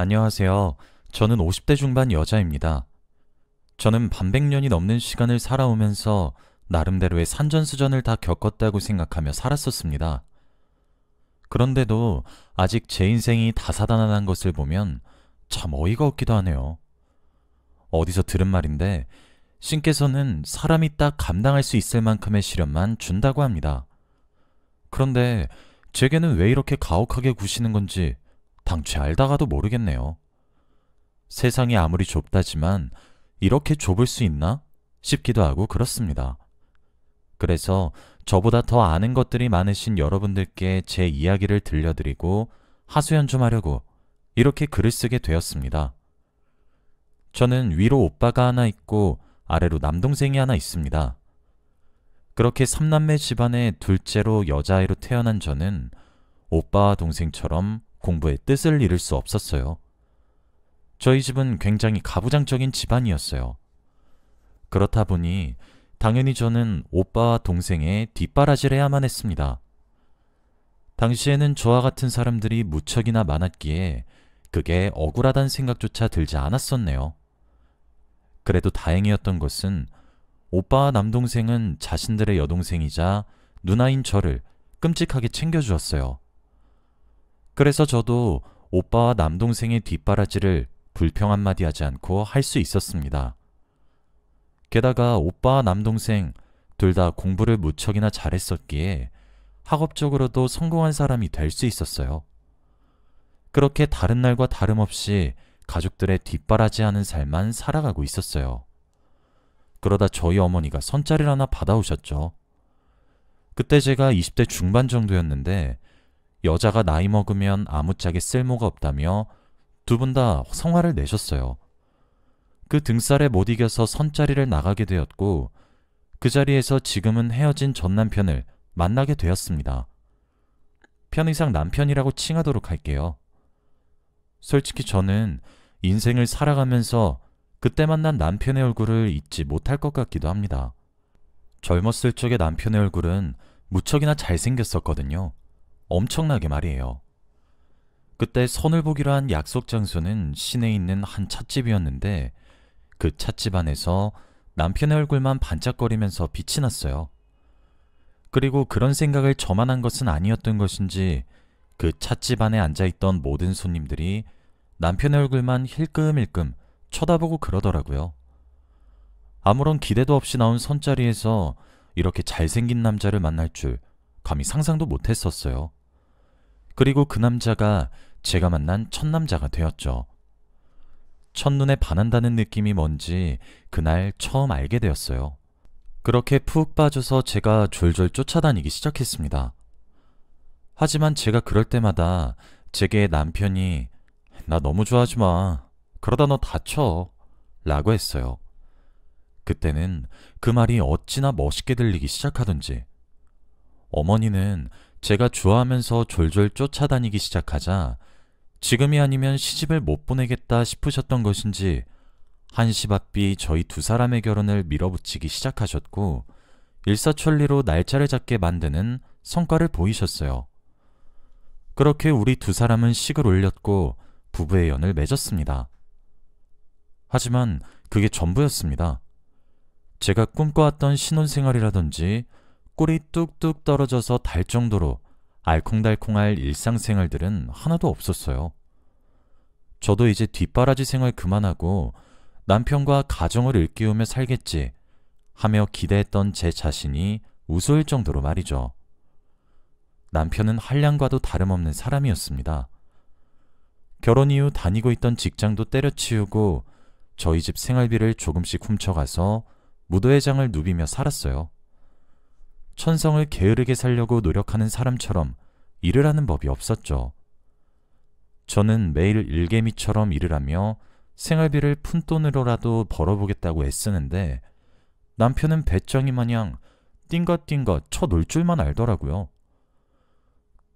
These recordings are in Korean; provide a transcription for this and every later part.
안녕하세요. 저는 50대 중반 여자입니다. 저는 반백년이 넘는 시간을 살아오면서 나름대로의 산전수전을 다 겪었다고 생각하며 살았었습니다. 그런데도 아직 제 인생이 다사다난한 것을 보면 참 어이가 없기도 하네요. 어디서 들은 말인데 신께서는 사람이 딱 감당할 수 있을 만큼의 시련만 준다고 합니다. 그런데 제게는 왜 이렇게 가혹하게 구시는 건지 당최 알다가도 모르겠네요. 세상이 아무리 좁다지만 이렇게 좁을 수 있나 싶기도 하고 그렇습니다. 그래서 저보다 더 아는 것들이 많으신 여러분들께 제 이야기를 들려드리고 하소연 좀 하려고 이렇게 글을 쓰게 되었습니다. 저는 위로 오빠가 하나 있고 아래로 남동생이 하나 있습니다. 그렇게 삼남매 집안의 둘째로 여자아이로 태어난 저는 오빠와 동생처럼 공부에 뜻을 잃을 수 없었어요. 저희 집은 굉장히 가부장적인 집안이었어요. 그렇다 보니 당연히 저는 오빠와 동생의 뒷바라지를 해야만 했습니다. 당시에는 저와 같은 사람들이 무척이나 많았기에 그게 억울하다는 생각조차 들지 않았었네요. 그래도 다행이었던 것은 오빠와 남동생은 자신들의 여동생이자 누나인 저를 끔찍하게 챙겨주었어요. 그래서 저도 오빠와 남동생의 뒷바라지를 불평 한마디 하지 않고 할 수 있었습니다. 게다가 오빠와 남동생 둘 다 공부를 무척이나 잘했었기에 학업적으로도 성공한 사람이 될 수 있었어요. 그렇게 다른 날과 다름없이 가족들의 뒷바라지하는 삶만 살아가고 있었어요. 그러다 저희 어머니가 선짜리를 하나 받아오셨죠. 그때 제가 20대 중반 정도였는데 여자가 나이 먹으면 아무짝에 쓸모가 없다며 두 분 다 성화를 내셨어요. 그 등살에 못 이겨서 선자리를 나가게 되었고 그 자리에서 지금은 헤어진 전 남편을 만나게 되었습니다. 편의상 남편이라고 칭하도록 할게요. 솔직히 저는 인생을 살아가면서 그때 만난 남편의 얼굴을 잊지 못할 것 같기도 합니다. 젊었을 적의 남편의 얼굴은 무척이나 잘생겼었거든요. 엄청나게 말이에요. 그때 선을 보기로 한 약속 장소는 시내에 있는 한 찻집이었는데 그 찻집 안에서 남편의 얼굴만 반짝거리면서 빛이 났어요. 그리고 그런 생각을 저만 한 것은 아니었던 것인지 그 찻집 안에 앉아있던 모든 손님들이 남편의 얼굴만 힐끔힐끔 쳐다보고 그러더라고요. 아무런 기대도 없이 나온 선자리에서 이렇게 잘생긴 남자를 만날 줄 감히 상상도 못했었어요. 그리고 그 남자가 제가 만난 첫 남자가 되었죠. 첫눈에 반한다는 느낌이 뭔지 그날 처음 알게 되었어요. 그렇게 푹 빠져서 제가 졸졸 쫓아다니기 시작했습니다. 하지만 제가 그럴 때마다 제게 남편이 나 너무 좋아하지 마. 그러다 너 다쳐. 라고 했어요. 그때는 그 말이 어찌나 멋있게 들리기 시작하던지 어머니는 제가 좋아하면서 졸졸 쫓아다니기 시작하자 지금이 아니면 시집을 못 보내겠다 싶으셨던 것인지 한시바삐 저희 두 사람의 결혼을 밀어붙이기 시작하셨고 일사천리로 날짜를 잡게 만드는 성과를 보이셨어요. 그렇게 우리 두 사람은 식을 올렸고 부부의 연을 맺었습니다. 하지만 그게 전부였습니다. 제가 꿈꿔왔던 신혼생활이라든지 꿀이 뚝뚝 떨어져서 달 정도로 알콩달콩할 일상생활들은 하나도 없었어요. 저도 이제 뒷바라지 생활 그만하고 남편과 가정을 일깨우며 살겠지 하며 기대했던 제 자신이 우스울 정도로 말이죠. 남편은 한량과도 다름없는 사람이었습니다. 결혼 이후 다니고 있던 직장도 때려치우고 저희 집 생활비를 조금씩 훔쳐가서 무도회장을 누비며 살았어요. 천성을 게으르게 살려고 노력하는 사람처럼 일을 하는 법이 없었죠. 저는 매일 일개미처럼 일을 하며 생활비를 푼돈으로라도 벌어보겠다고 애쓰는데 남편은 배짱이 마냥 띵긋띵긋 쳐놀 줄만 알더라고요.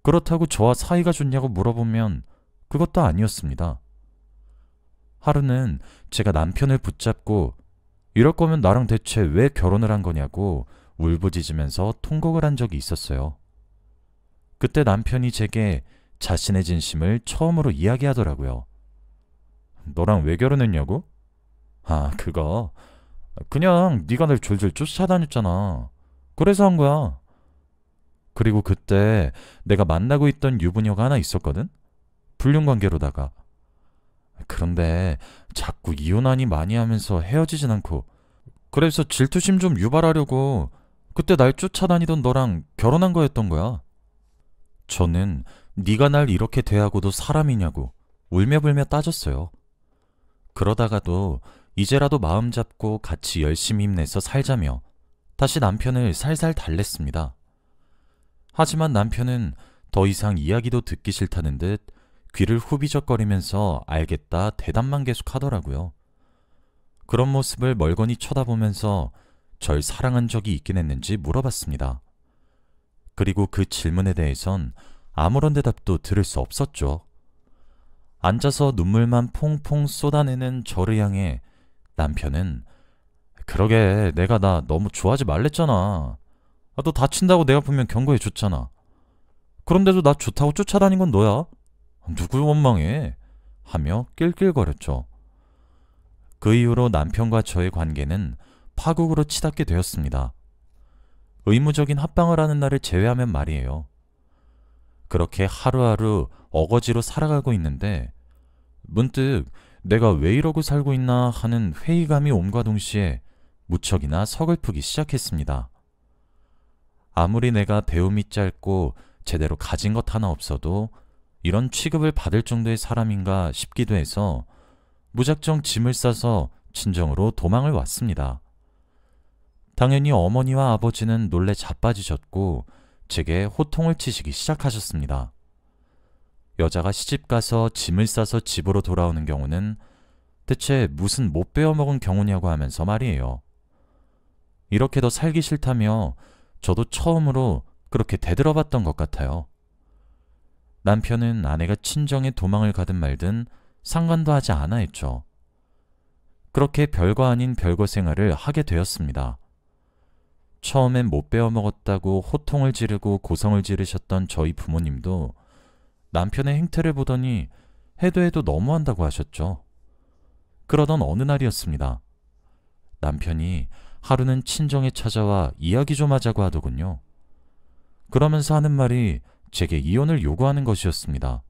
그렇다고 저와 사이가 좋냐고 물어보면 그것도 아니었습니다. 하루는 제가 남편을 붙잡고 이럴 거면 나랑 대체 왜 결혼을 한 거냐고 울부짖으면서 통곡을 한 적이 있었어요. 그때 남편이 제게 자신의 진심을 처음으로 이야기하더라고요. 너랑 왜 결혼했냐고? 아, 그거. 그냥 네가 날 졸졸 쫓아다녔잖아. 그래서 한 거야. 그리고 그때 내가 만나고 있던 유부녀가 하나 있었거든? 불륜관계로다가. 그런데 자꾸 이혼하니 많이 하면서 헤어지진 않고, 그래서 질투심 좀 유발하려고 그때 날 쫓아다니던 너랑 결혼한 거였던 거야. 저는 네가 날 이렇게 대하고도 사람이냐고 울며불며 따졌어요. 그러다가도 이제라도 마음 잡고 같이 열심히 힘내서 살자며 다시 남편을 살살 달랬습니다. 하지만 남편은 더 이상 이야기도 듣기 싫다는 듯 귀를 후비적거리면서 알겠다 대답만 계속 하더라고요. 그런 모습을 멀거니 쳐다보면서 절 사랑한 적이 있긴 했는지 물어봤습니다. 그리고 그 질문에 대해선 아무런 대답도 들을 수 없었죠. 앉아서 눈물만 퐁퐁 쏟아내는 저를 향해 남편은 그러게 내가 나 너무 좋아하지 말랬잖아. 너 다친다고 내가 분명 경고해줬잖아. 그런데도 나 좋다고 쫓아다닌 건 너야. 누굴 원망해? 하며 낄낄거렸죠. 그 이후로 남편과 저의 관계는 파국으로 치닫게 되었습니다. 의무적인 합방을 하는 날을 제외하면 말이에요. 그렇게 하루하루 어거지로 살아가고 있는데 문득 내가 왜 이러고 살고 있나 하는 회의감이 옴과 동시에 무척이나 서글프기 시작했습니다. 아무리 내가 배움이 짧고 제대로 가진 것 하나 없어도 이런 취급을 받을 정도의 사람인가 싶기도 해서 무작정 짐을 싸서 친정으로 도망을 왔습니다. 당연히 어머니와 아버지는 놀래 자빠지셨고 제게 호통을 치시기 시작하셨습니다. 여자가 시집가서 짐을 싸서 집으로 돌아오는 경우는 대체 무슨 못 배워먹은 경우냐고 하면서 말이에요. 이렇게 더 살기 싫다며 저도 처음으로 그렇게 대들어봤던 것 같아요. 남편은 아내가 친정에 도망을 가든 말든 상관도 하지 않아 했죠. 그렇게 별거 아닌 별거 생활을 하게 되었습니다. 처음엔 못 배워먹었다고 호통을 지르고 고성을 지르셨던 저희 부모님도 남편의 행태를 보더니 해도 너무한다고 하셨죠. 그러던 어느 날이었습니다. 남편이 하루는 친정에 찾아와 이야기 좀 하자고 하더군요. 그러면서 하는 말이 제게 이혼을 요구하는 것이었습니다.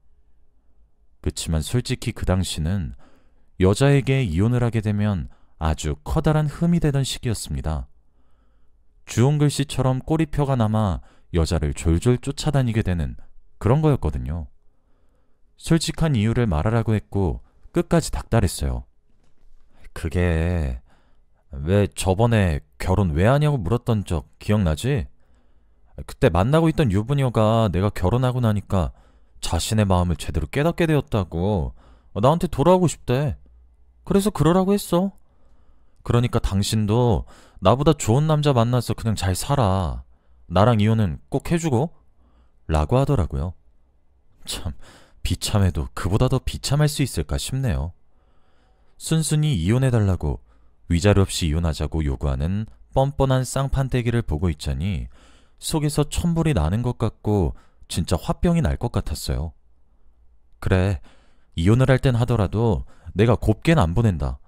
그치만 솔직히 그 당시는 여자에게 이혼을 하게 되면 아주 커다란 흠이 되던 시기였습니다. 주홍 글씨처럼 꼬리표가 남아 여자를 졸졸 쫓아다니게 되는 그런 거였거든요. 솔직한 이유를 말하라고 했고 끝까지 닥달했어요. 그게 왜 저번에 결혼 왜 하냐고 물었던 적 기억나지? 그때 만나고 있던 유부녀가 내가 결혼하고 나니까 자신의 마음을 제대로 깨닫게 되었다고 나한테 돌아오고 싶대. 그래서 그러라고 했어. 그러니까 당신도 나보다 좋은 남자 만나서 그냥 잘 살아. 나랑 이혼은 꼭 해주고 라고 하더라고요. 참 비참해도 그보다 더 비참할 수 있을까 싶네요. 순순히 이혼해달라고 위자료 없이 이혼하자고 요구하는 뻔뻔한 쌍판대기를 보고 있자니 속에서 천불이 나는 것 같고 진짜 화병이 날 것 같았어요. 그래, 이혼을 할 땐 하더라도 내가 곱게는 안 보낸다.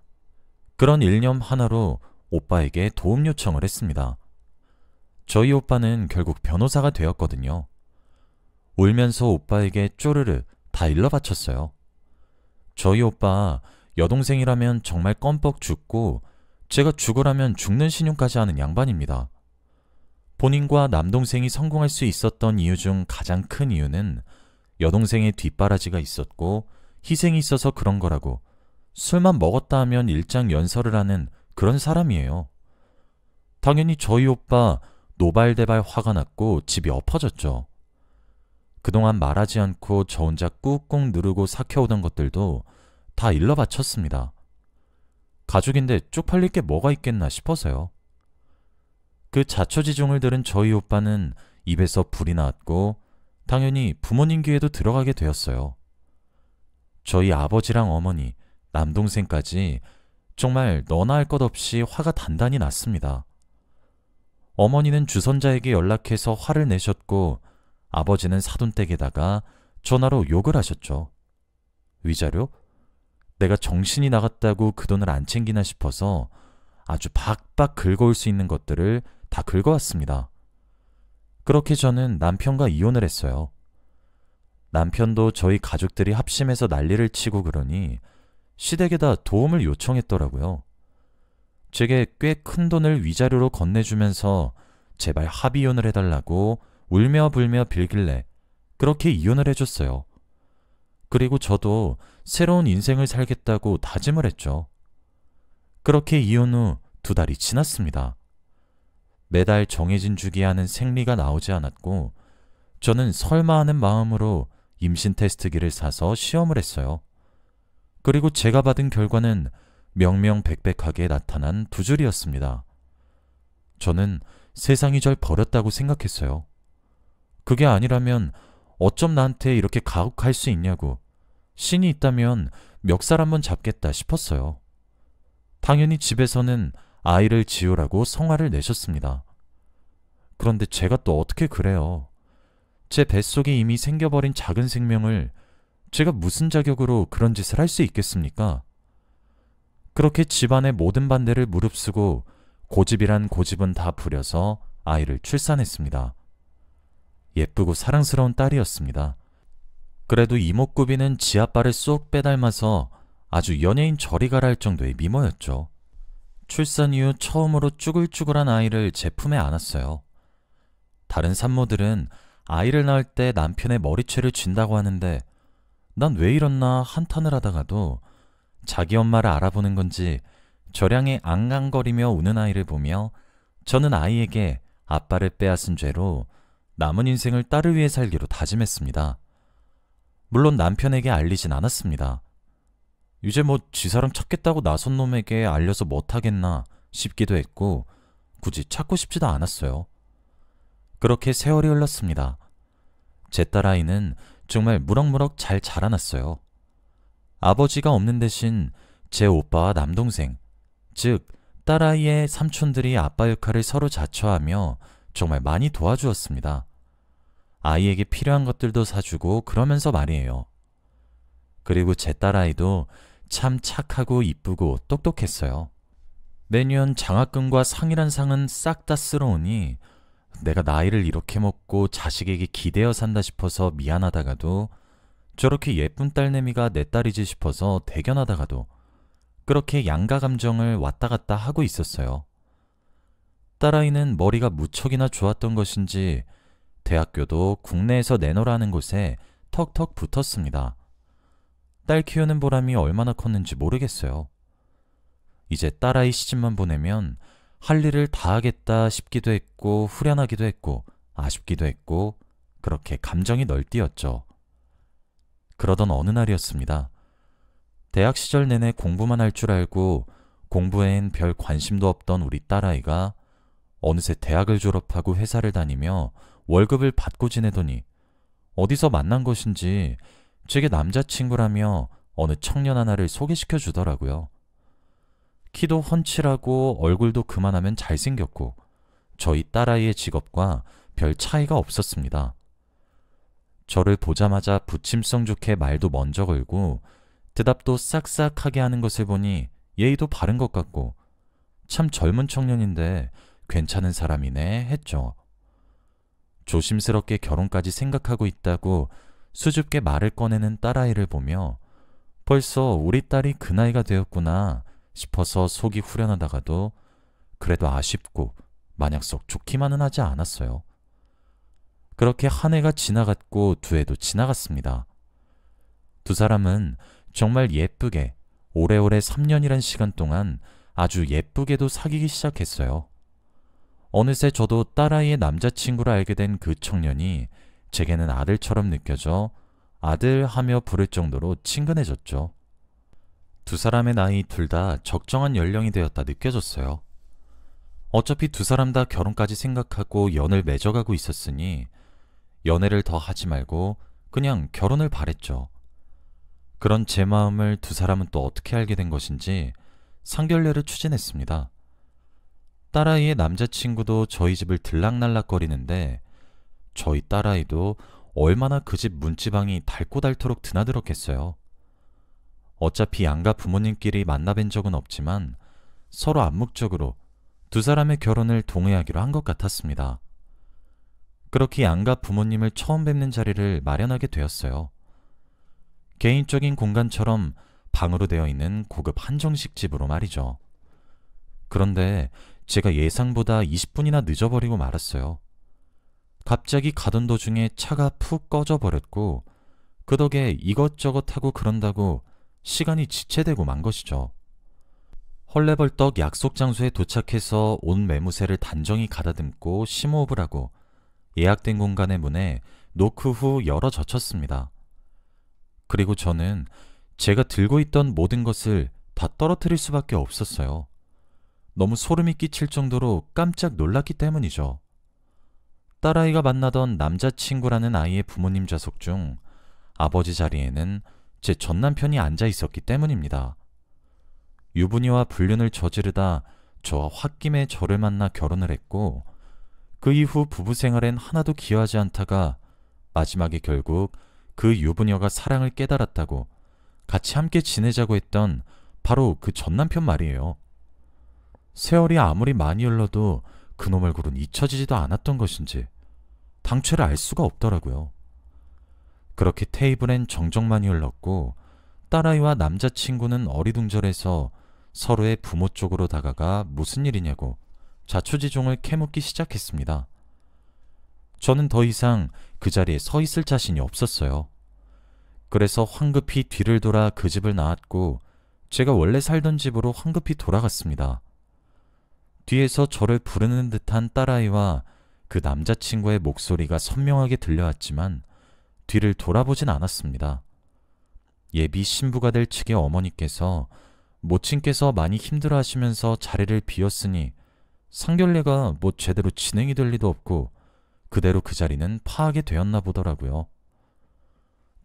그런 일념 하나로 오빠에게 도움 요청을 했습니다. 저희 오빠는 결국 변호사가 되었거든요. 울면서 오빠에게 쪼르르 다 일러 바쳤어요. 저희 오빠 여동생이라면 정말 껌뻑 죽고 제가 죽으라면 죽는 신용까지 하는 양반입니다. 본인과 남동생이 성공할 수 있었던 이유 중 가장 큰 이유는 여동생의 뒷바라지가 있었고 희생이 있어서 그런 거라고 술만 먹었다 하면 일장연설을 하는 그런 사람이에요. 당연히 저희 오빠 노발대발 화가 났고 집이 엎어졌죠. 그동안 말하지 않고 저 혼자 꾹꾹 누르고 삭혀오던 것들도 다 일러 바쳤습니다. 가족인데 쪽팔릴 게 뭐가 있겠나 싶어서요. 그 자초지종을 들은 저희 오빠는 입에서 불이 나왔고 당연히 부모님 귀에도 들어가게 되었어요. 저희 아버지랑 어머니, 남동생까지 정말 너나 할 것 없이 화가 단단히 났습니다. 어머니는 주선자에게 연락해서 화를 내셨고 아버지는 사돈댁에다가 전화로 욕을 하셨죠. 위자료? 내가 정신이 나갔다고 그 돈을 안 챙기나 싶어서 아주 박박 긁어올 수 있는 것들을 다 긁어왔습니다. 그렇게 저는 남편과 이혼을 했어요. 남편도 저희 가족들이 합심해서 난리를 치고 그러니 시댁에다 도움을 요청했더라고요. 제게 꽤 큰 돈을 위자료로 건네주면서 제발 합의혼을 해달라고 울며 불며 빌길래 그렇게 이혼을 해줬어요. 그리고 저도 새로운 인생을 살겠다고 다짐을 했죠. 그렇게 이혼 후 2달이 지났습니다. 매달 정해진 주기에 하는 생리가 나오지 않았고 저는 설마 하는 마음으로 임신 테스트기를 사서 시험을 했어요. 그리고 제가 받은 결과는 명명백백하게 나타난 2줄이었습니다. 저는 세상이 절 버렸다고 생각했어요. 그게 아니라면 어쩜 나한테 이렇게 가혹할 수 있냐고, 신이 있다면 멱살 한번 잡겠다 싶었어요. 당연히 집에서는 아이를 지우라고 성화를 내셨습니다. 그런데 제가 또 어떻게 그래요? 제 뱃속에 이미 생겨버린 작은 생명을 제가 무슨 자격으로 그런 짓을 할 수 있겠습니까? 그렇게 집안의 모든 반대를 무릅쓰고 고집이란 고집은 다 부려서 아이를 출산했습니다. 예쁘고 사랑스러운 딸이었습니다. 그래도 이목구비는 지 아빠를 쏙 빼닮아서 아주 연예인 저리 가라 할 정도의 미모였죠. 출산 이후 처음으로 쭈글쭈글한 아이를 제 품에 안았어요. 다른 산모들은 아이를 낳을 때 남편의 머리채를 쥔다고 하는데 난 왜 이렇나 한탄을 하다가도 자기 엄마를 알아보는 건지 저량에 앙앙거리며 우는 아이를 보며 저는 아이에게 아빠를 빼앗은 죄로 남은 인생을 딸을 위해 살기로 다짐했습니다. 물론 남편에게 알리진 않았습니다. 이제 뭐 지사랑 찾겠다고 나선 놈에게 알려서 못하겠나 싶기도 했고 굳이 찾고 싶지도 않았어요. 그렇게 세월이 흘렀습니다. 제 딸아이는 정말 무럭무럭 잘 자라났어요. 아버지가 없는 대신 제 오빠와 남동생, 즉 딸아이의 삼촌들이 아빠 역할을 서로 자처하며 정말 많이 도와주었습니다. 아이에게 필요한 것들도 사주고 그러면서 말이에요. 그리고 제 딸아이도 참 착하고 이쁘고 똑똑했어요. 매년 장학금과 상이란 상은 싹 다 쓸어오니 내가 나이를 이렇게 먹고 자식에게 기대어 산다 싶어서 미안하다가도 저렇게 예쁜 딸내미가 내 딸이지 싶어서 대견하다가도 그렇게 양가 감정을 왔다 갔다 하고 있었어요. 딸아이는 머리가 무척이나 좋았던 것인지 대학교도 국내에서 내노라는 곳에 턱턱 붙었습니다. 딸 키우는 보람이 얼마나 컸는지 모르겠어요. 이제 딸아이 시집만 보내면 할 일을 다 하겠다 싶기도 했고 후련하기도 했고 아쉽기도 했고 그렇게 감정이 널뛰었죠. 그러던 어느 날이었습니다. 대학 시절 내내 공부만 할 줄 알고 공부엔 별 관심도 없던 우리 딸아이가 어느새 대학을 졸업하고 회사를 다니며 월급을 받고 지내더니 어디서 만난 것인지 제게 남자친구라며 어느 청년 하나를 소개시켜 주더라고요. 키도 훤칠하고 얼굴도 그만하면 잘생겼고 저희 딸아이의 직업과 별 차이가 없었습니다. 저를 보자마자 부침성 좋게 말도 먼저 걸고 대답도 싹싹하게 하는 것을 보니 예의도 바른 것 같고 참 젊은 청년인데 괜찮은 사람이네 했죠. 조심스럽게 결혼까지 생각하고 있다고 수줍게 말을 꺼내는 딸아이를 보며 벌써 우리 딸이 그 나이가 되었구나 싶어서 속이 후련하다가도 그래도 아쉽고 마냥 썩 좋기만은 하지 않았어요. 그렇게 한 해가 지나갔고 2해도 지나갔습니다. 2 사람은 정말 예쁘게 오래오래 3년이란 시간 동안 아주 예쁘게도 사귀기 시작했어요. 어느새 저도 딸아이의 남자친구라 알게 된 그 청년이 제게는 아들처럼 느껴져 아들 하며 부를 정도로 친근해졌죠. 2 사람의 나이 둘 다 적정한 연령이 되었다 느껴졌어요. 어차피 2 사람 다 결혼까지 생각하고 연을 맺어가고 있었으니 연애를 더 하지 말고 그냥 결혼을 바랬죠. 그런 제 마음을 2 사람은 또 어떻게 알게 된 것인지 상견례를 추진했습니다. 딸아이의 남자친구도 저희 집을 들락날락거리는데 저희 딸아이도 얼마나 그 집 문지방이 닳고 닳도록 드나들었겠어요. 어차피 양가 부모님끼리 만나뵌 적은 없지만 서로 암묵적으로 두 사람의 결혼을 동의하기로 한 것 같았습니다. 그렇게 양가 부모님을 처음 뵙는 자리를 마련하게 되었어요. 개인적인 공간처럼 방으로 되어 있는 고급 한정식 집으로 말이죠. 그런데 제가 예상보다 20분이나 늦어버리고 말았어요. 갑자기 가던 도중에 차가 푹 꺼져버렸고 그 덕에 이것저것 하고 그런다고 시간이 지체되고 만 것이죠. 헐레벌떡 약속 장소에 도착해서 온 매무새를 단정히 가다듬고 심호흡을 하고 예약된 공간의 문에 노크 후 열어 젖혔습니다. 그리고 저는 제가 들고 있던 모든 것을 다 떨어뜨릴 수밖에 없었어요. 너무 소름이 끼칠 정도로 깜짝 놀랐기 때문이죠. 딸아이가 만나던 남자친구라는 아이의 부모님 좌석 중 아버지 자리에는 제 전남편이 앉아 있었기 때문입니다. 유부녀와 불륜을 저지르다 저와 홧김에 저를 만나 결혼을 했고 그 이후 부부 생활엔 하나도 기여하지 않다가 마지막에 결국 그 유부녀가 사랑을 깨달았다고 같이 함께 지내자고 했던 바로 그 전남편 말이에요. 세월이 아무리 많이 흘러도 그놈 얼굴은 잊혀지지도 않았던 것인지 당최를 알 수가 없더라고요. 그렇게 테이블엔 정적만이 흘렀고 딸아이와 남자친구는 어리둥절해서 서로의 부모 쪽으로 다가가 무슨 일이냐고 자초지종을 캐묻기 시작했습니다. 저는 더 이상 그 자리에 서 있을 자신이 없었어요. 그래서 황급히 뒤를 돌아 그 집을 나왔고 제가 원래 살던 집으로 황급히 돌아갔습니다. 뒤에서 저를 부르는 듯한 딸아이와 그 남자친구의 목소리가 선명하게 들려왔지만 뒤를 돌아보진 않았습니다. 예비 신부가 될 측의 어머니께서 모친께서 많이 힘들어하시면서 자리를 비웠으니 상견례가 뭐 제대로 진행이 될 리도 없고 그대로 그 자리는 파하게 되었나 보더라고요.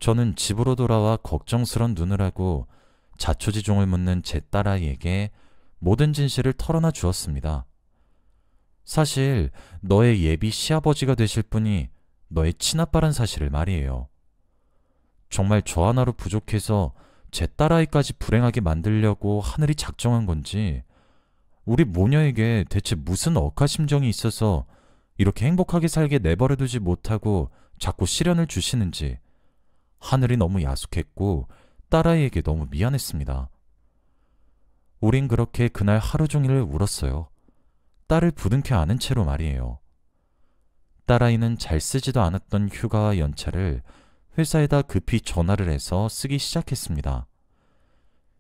저는 집으로 돌아와 걱정스런 눈을 하고 자초지종을 묻는 제 딸아이에게 모든 진실을 털어놔 주었습니다. 사실 너의 예비 시아버지가 되실 분이 너의 친아빠란 사실을 말이에요. 정말 저 하나로 부족해서 제 딸아이까지 불행하게 만들려고 하늘이 작정한 건지 우리 모녀에게 대체 무슨 억하심정이 있어서 이렇게 행복하게 살게 내버려두지 못하고 자꾸 시련을 주시는지 하늘이 너무 야속했고 딸아이에게 너무 미안했습니다. 우린 그렇게 그날 하루 종일 울었어요. 딸을 부둥켜 안은 채로 말이에요. 딸아이는 잘 쓰지도 않았던 휴가와 연차를 회사에다 급히 전화를 해서 쓰기 시작했습니다.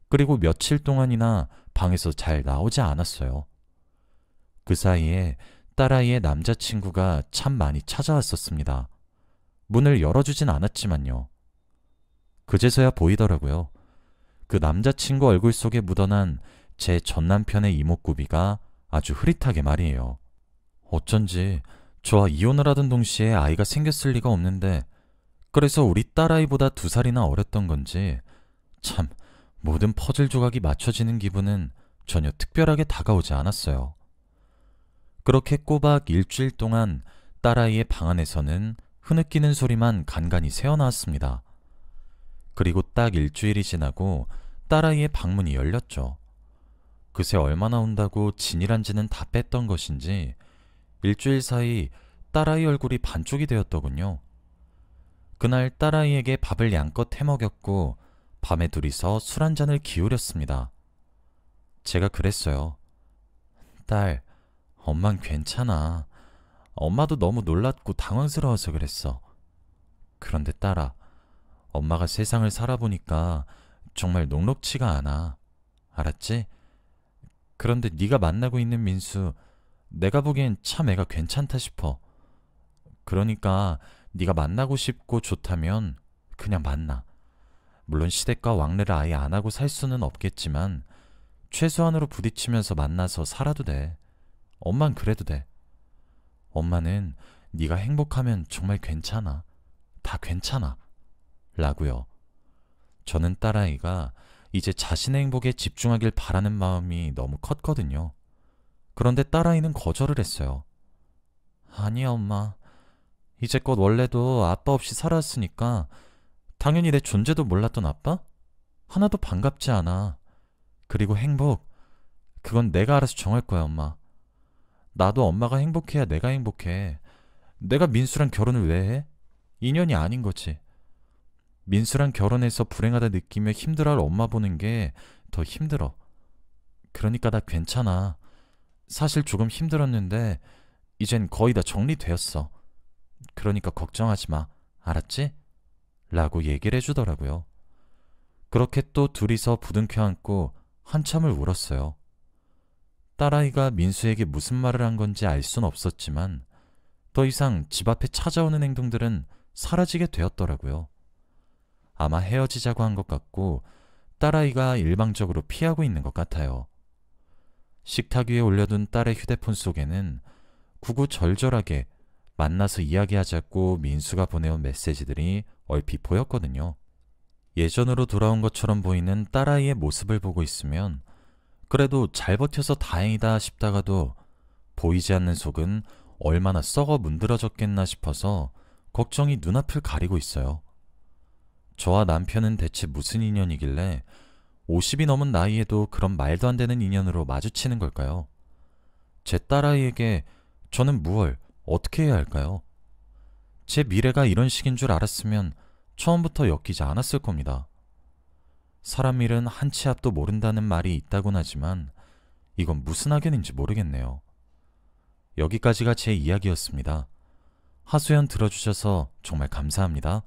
그리고 며칠 동안이나 방에서 잘 나오지 않았어요. 그 사이에 딸아이의 남자친구가 참 많이 찾아왔었습니다. 문을 열어주진 않았지만요. 그제서야 보이더라고요. 그 남자친구 얼굴 속에 묻어난 제 전남편의 이목구비가 아주 흐릿하게 말이에요. 어쩐지 저와 이혼을 하던 동시에 아이가 생겼을 리가 없는데 그래서 우리 딸아이보다 2살이나 어렸던 건지 참 모든 퍼즐 조각이 맞춰지는 기분은 전혀 특별하게 다가오지 않았어요. 그렇게 꼬박 일주일 동안 딸아이의 방 안에서는 흐느끼는 소리만 간간히 새어나왔습니다. 그리고 딱 일주일이 지나고 딸아이의 방문이 열렸죠. 그새 얼마나 온다고 진일한지는 다 뺐던 것인지 일주일 사이 딸아이 얼굴이 반쪽이 되었더군요. 그날 딸아이에게 밥을 양껏 해먹였고 밤에 둘이서 술 한 잔을 기울였습니다. 제가 그랬어요. 딸, 엄만 괜찮아. 엄마도 너무 놀랐고 당황스러워서 그랬어. 그런데 딸아, 엄마가 세상을 살아보니까 정말 녹록치가 않아. 알았지? 그런데 네가 만나고 있는 민수, 내가 보기엔 참 애가 괜찮다 싶어. 그러니까 네가 만나고 싶고 좋다면 그냥 만나. 물론 시댁과 왕래를 아예 안 하고 살 수는 없겠지만 최소한으로 부딪히면서 만나서 살아도 돼. 엄만 그래도 돼. 엄마는 네가 행복하면 정말 괜찮아. 다 괜찮아. 라고요. 저는 딸아이가 이제 자신의 행복에 집중하길 바라는 마음이 너무 컸거든요. 그런데 딸아이는 거절을 했어요. 아니야, 엄마. 이제껏 원래도 아빠 없이 살아왔으니까 당연히 내 존재도 몰랐던 아빠? 하나도 반갑지 않아. 그리고 행복, 그건 내가 알아서 정할 거야, 엄마. 나도 엄마가 행복해야 내가 행복해. 내가 민수랑 결혼을 왜 해? 인연이 아닌 거지. 민수랑 결혼해서 불행하다 느끼며 힘들어할 엄마 보는 게 더 힘들어. 그러니까 나 괜찮아. 사실 조금 힘들었는데 이젠 거의 다 정리되었어. 그러니까 걱정하지 마. 알았지? 라고 얘기를 해주더라고요. 그렇게 또 둘이서 부둥켜 안고 한참을 울었어요. 딸아이가 민수에게 무슨 말을 한 건지 알 순 없었지만 더 이상 집 앞에 찾아오는 행동들은 사라지게 되었더라고요. 아마 헤어지자고 한 것 같고 딸아이가 일방적으로 피하고 있는 것 같아요. 식탁 위에 올려둔 딸의 휴대폰 속에는 구구절절하게 만나서 이야기하자고 민수가 보내온 메시지들이 얼핏 보였거든요. 예전으로 돌아온 것처럼 보이는 딸아이의 모습을 보고 있으면 그래도 잘 버텨서 다행이다 싶다가도 보이지 않는 속은 얼마나 썩어 문드러졌겠나 싶어서 걱정이 눈앞을 가리고 있어요. 저와 남편은 대체 무슨 인연이길래 50이 넘은 나이에도 그런 말도 안 되는 인연으로 마주치는 걸까요? 제 딸아이에게 저는 무얼, 어떻게 해야 할까요? 제 미래가 이런 식인 줄 알았으면 처음부터 엮이지 않았을 겁니다. 사람 일은 한 치 앞도 모른다는 말이 있다곤 하지만 이건 무슨 악연인지 모르겠네요. 여기까지가 제 이야기였습니다. 하소연 들어주셔서 정말 감사합니다.